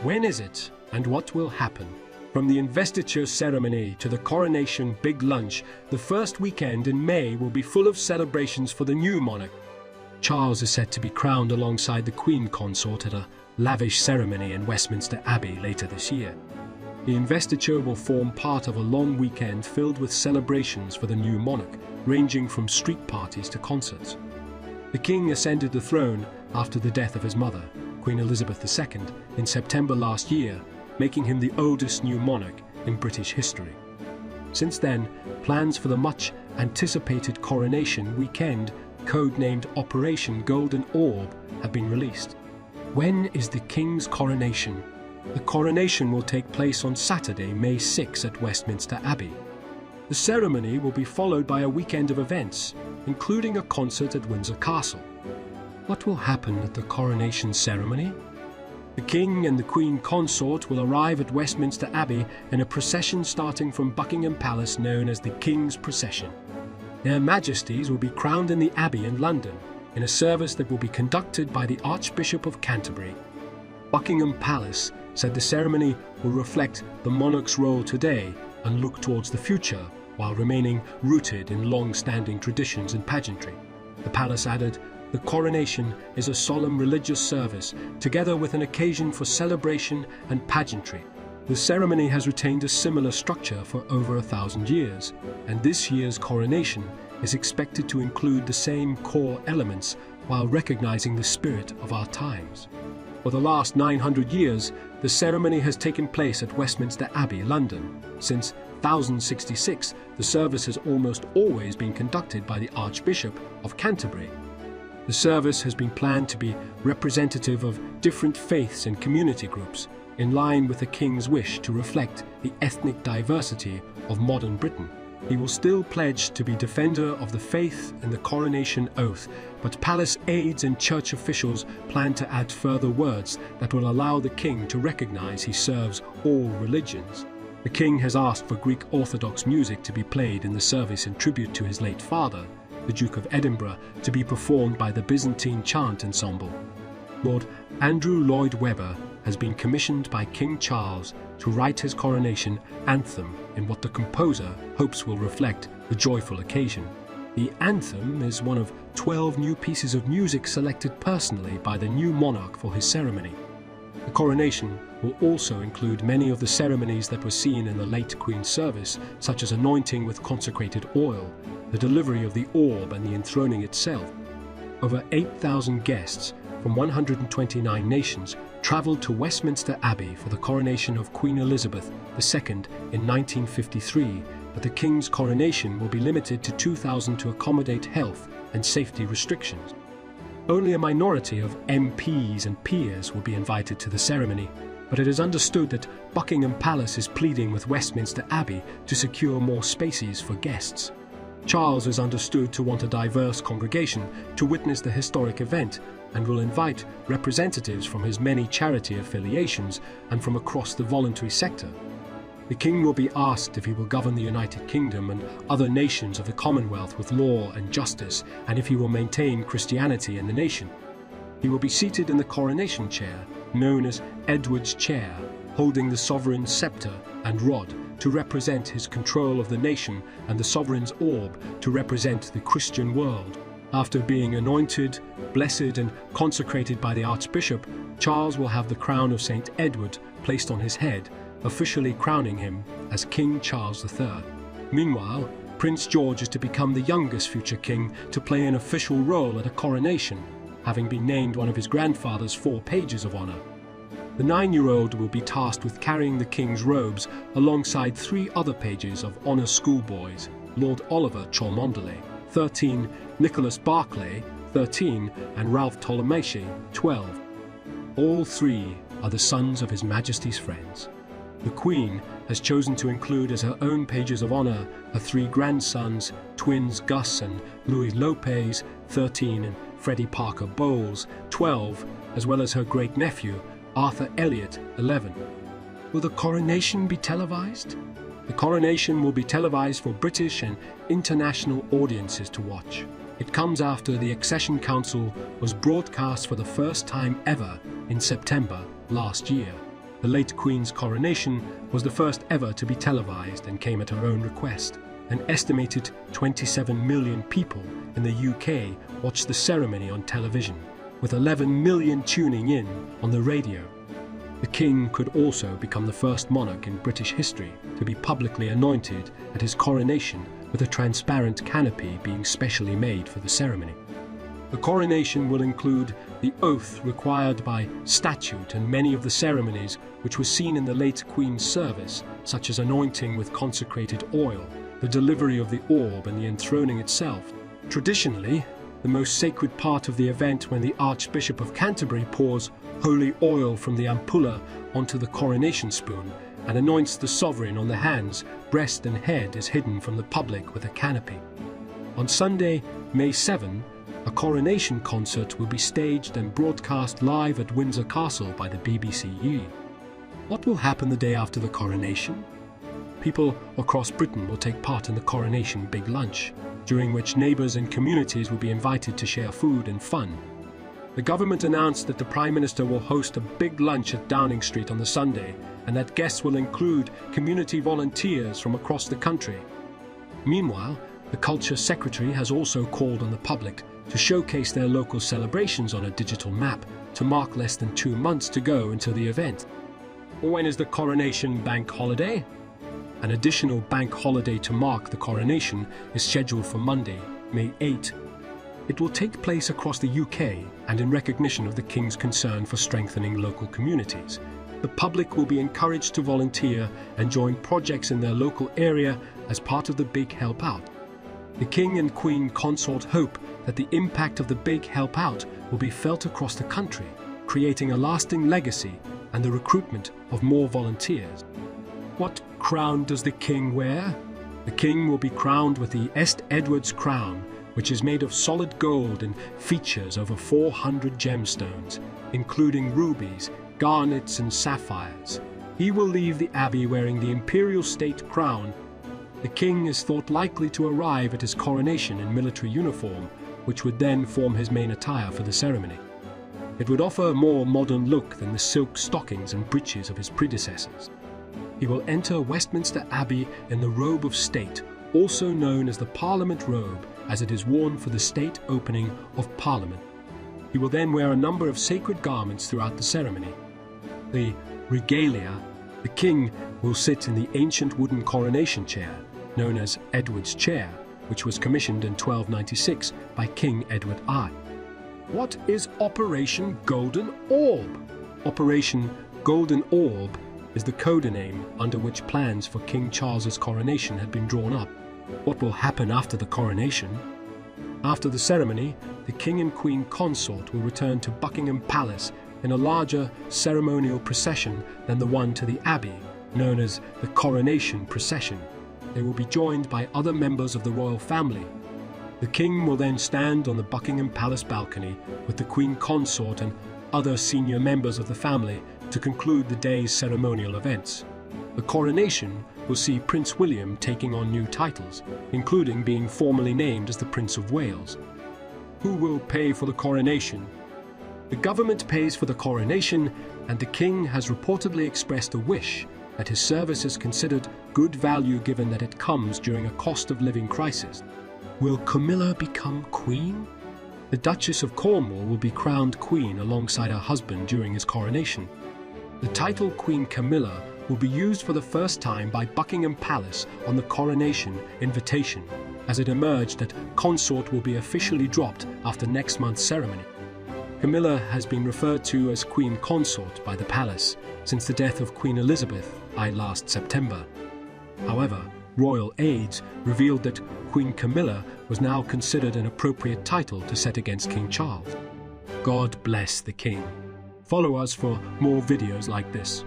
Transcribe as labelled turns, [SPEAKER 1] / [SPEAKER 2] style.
[SPEAKER 1] When is it, and what will happen? From the investiture ceremony to the Coronation Big Lunch, the first weekend in May will be full of celebrations for the new monarch. Charles is set to be crowned alongside the Queen Consort at a lavish ceremony in Westminster Abbey later this year. The investiture will form part of a long weekend filled with celebrations for the new monarch, ranging from street parties to concerts. The king ascended the throne after the death of his mother, Queen Elizabeth II, in September last year, making him the oldest new monarch in British history. Since then, plans for the much-anticipated coronation weekend, codenamed Operation Golden Orb, have been released. When is the King's coronation? The coronation will take place on Saturday, May 6 at Westminster Abbey. The ceremony will be followed by a weekend of events, including a concert at Windsor Castle. What will happen at the coronation ceremony? The King and the Queen Consort will arrive at Westminster Abbey in a procession starting from Buckingham Palace known as the King's Procession. Their Majesties will be crowned in the Abbey in London, in a service that will be conducted by the Archbishop of Canterbury. Buckingham Palace said the ceremony will reflect the monarch's role today and look towards the future while remaining rooted in long-standing traditions and pageantry. The palace added, "The coronation is a solemn religious service, together with an occasion for celebration and pageantry. The ceremony has retained a similar structure for over 1,000 years, and this year's coronation is expected to include the same core elements while recognizing the spirit of our times." For the last 900 years, the ceremony has taken place at Westminster Abbey, London. Since 1066, the service has almost always been conducted by the Archbishop of Canterbury. The service has been planned to be representative of different faiths and community groups, in line with the King's wish to reflect the ethnic diversity of modern Britain. He will still pledge to be defender of the faith in the coronation oath, but palace aides and church officials plan to add further words that will allow the King to recognize he serves all religions. The King has asked for Greek Orthodox music to be played in the service in tribute to his late father, the Duke of Edinburgh, to be performed by the Byzantine Chant Ensemble. Lord Andrew Lloyd Webber has been commissioned by King Charles to write his coronation anthem in what the composer hopes will reflect the joyful occasion. The anthem is one of 12 new pieces of music selected personally by the new monarch for his ceremony. The coronation will also include many of the ceremonies that were seen in the late Queen's service, such as anointing with consecrated oil, the delivery of the orb and the enthroning itself. Over 8,000 guests from 129 nations travelled to Westminster Abbey for the coronation of Queen Elizabeth II in 1953, but the King's coronation will be limited to 2,000 to accommodate health and safety restrictions. Only a minority of MPs and peers will be invited to the ceremony, but it is understood that Buckingham Palace is pleading with Westminster Abbey to secure more spaces for guests. Charles is understood to want a diverse congregation to witness the historic event and will invite representatives from his many charity affiliations and from across the voluntary sector. The King will be asked if he will govern the United Kingdom and other nations of the Commonwealth with law and justice, and if he will maintain Christianity in the nation. He will be seated in the coronation chair, known as Edward's Chair, holding the sovereign's scepter and rod to represent his control of the nation, and the sovereign's orb to represent the Christian world. After being anointed, blessed and consecrated by the Archbishop, Charles will have the crown of St. Edward placed on his head, officially crowning him as King Charles III. Meanwhile, Prince George is to become the youngest future king to play an official role at a coronation, having been named one of his grandfather's 4 pages of honour. The 9-year-old will be tasked with carrying the King's robes alongside 3 other pages of honour schoolboys, Lord Oliver Cholmondeley, 13, Nicholas Barclay, 13, and Ralph Ptolemaishi, 12. All 3 are the sons of His Majesty's friends. The Queen has chosen to include as her own pages of honour her 3 grandsons, twins Gus and Louis Lopez, 13, and Freddie Parker Bowles, 12, as well as her great-nephew, Arthur Elliot, 11. Will the coronation be televised? The coronation will be televised for British and international audiences to watch. It comes after the Accession Council was broadcast for the first time ever in September last year. The late Queen's coronation was the first ever to be televised and came at her own request. An estimated 27 million people in the UK watched the ceremony on television, with 11 million tuning in on the radio. The King could also become the first monarch in British history to be publicly anointed at his coronation, with a transparent canopy being specially made for the ceremony. The coronation will include the oath required by statute and many of the ceremonies which were seen in the late Queen's service, such as anointing with consecrated oil, the delivery of the orb and the enthroning itself. Traditionally, the most sacred part of the event when the Archbishop of Canterbury pours holy oil from the ampulla onto the coronation spoon and anoints the sovereign on the hands, breast and head is hidden from the public with a canopy. On Sunday, May 7, a coronation concert will be staged and broadcast live at Windsor Castle by the BBC. What will happen the day after the coronation? People across Britain will take part in the Coronation Big Lunch, during which neighbours and communities will be invited to share food and fun. The government announced that the Prime Minister will host a big lunch at Downing Street on the Sunday, and that guests will include community volunteers from across the country. Meanwhile, the Culture Secretary has also called on the public to showcase their local celebrations on a digital map to mark less than 2 months to go until the event. When is the coronation bank holiday? An additional bank holiday to mark the coronation is scheduled for Monday, May 8. It will take place across the UK and in recognition of the King's concern for strengthening local communities. The public will be encouraged to volunteer and join projects in their local area as part of the Big Help Out. The King and Queen Consort hope that the impact of the Big Help Out will be felt across the country, creating a lasting legacy and the recruitment of more volunteers. What crown does the King wear? The King will be crowned with the St. Edward's crown, which is made of solid gold and features over 400 gemstones, including rubies, garnets and sapphires. He will leave the Abbey wearing the imperial state crown. The King is thought likely to arrive at his coronation in military uniform, which would then form his main attire for the ceremony. It would offer a more modern look than the silk stockings and breeches of his predecessors. He will enter Westminster Abbey in the robe of state, also known as the Parliament robe, as it is worn for the state opening of Parliament. He will then wear a number of sacred garments throughout the ceremony. The regalia. The King will sit in the ancient wooden coronation chair, known as Edward's Chair, which was commissioned in 1296 by King Edward I. What is Operation Golden Orb? Operation Golden Orb is the codename under which plans for King Charles's coronation had been drawn up. What will happen after the coronation? After the ceremony, the King and Queen Consort will return to Buckingham Palace in a larger ceremonial procession than the one to the Abbey, known as the Coronation Procession. They will be joined by other members of the royal family. The King will then stand on the Buckingham Palace balcony with the Queen Consort and other senior members of the family to conclude the day's ceremonial events. The coronation will see Prince William taking on new titles, including being formally named as the Prince of Wales. Who will pay for the coronation? The government pays for the coronation, and the King has reportedly expressed a wish that his service is considered good value given that it comes during a cost of living crisis. Will Camilla become Queen? The Duchess of Cornwall will be crowned Queen alongside her husband during his coronation. The title Queen Camilla will be used for the first time by Buckingham Palace on the coronation invitation, as it emerged that Consort will be officially dropped after next month's ceremony. Camilla has been referred to as Queen Consort by the palace since the death of Queen Elizabeth last September. However, royal aides revealed that Queen Camilla was now considered an appropriate title to set against King Charles. God bless the King. Follow us for more videos like this.